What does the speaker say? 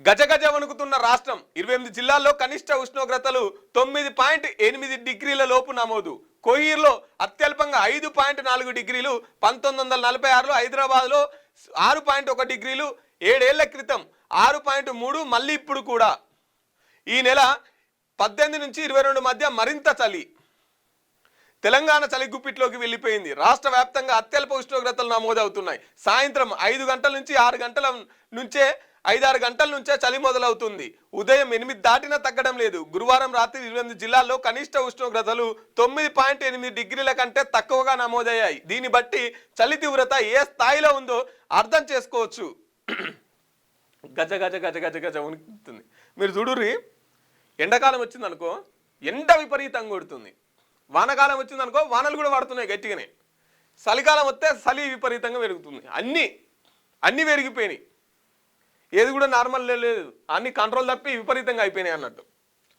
గజగజ వణుకుతున్న రాష్ట్రం 28 జిల్లాల్లో కనిష్ట ఉష్ణోగ్రతలు 9.8 డిగ్రీల లోపు నమోదు. కోయిర్లో అత్యల్పంగా 5.4 డిగ్రీలు, 1946లో హైదరాబాద్లో 6.1 డిగ్రీలు, 7 ఏళ్ల క్రితం 6.3, మళ్ళీ ఇప్పుడు కూడా. ఈ నెల 18 నుంచి 22 మధ్య మరింత చలి. తెలంగాణ చలి గుప్పిట్లోకి వెళ్ళిపోయింది. రాష్ట్ర వ్యాప్తంగా అత్యల్ప ఉష్ణోగ్రతలు నమోదవుతున్నాయి. సాయంత్రం 5 గంటల నుంచి 6 గంటల నుంచే 5-6 గంటల నుంచే చలి మొదలవుతుంది. ఉదయం 8 దాటినా తగ్గడం లేదు. గురువారం రాత్రి 28 జిల్లాల్లో కనిష్ట ఉష్ణోగ్రతలు 9.8 డిగ్రీల కంటే తక్కువగా నమోదయ్యాయి. దీన్ని బట్టి చలి తీవ్రత ఏ స్థాయిలో ఉందో అర్థం చేసుకోవచ్చు. గజ గజ గజ గజ గజ ఉనికిస్తుంది. మీరు చూడుర్రి, ఎండాకాలం వచ్చిందనుకో ఎండ విపరీతంగా కొడుతుంది. వానకాలం వచ్చిందనుకో వానలు కూడా పడుతున్నాయి గట్టిగానే. చలికాలం వస్తే చలి విపరీతంగా పెరుగుతుంది. అన్నీ పెరిగిపోయినాయి. ఏది కూడా నార్మల్ లేదు, అన్ని కంట్రోల్ తప్పి విపరీతంగా అయిపోయినాయి అన్నట్టు.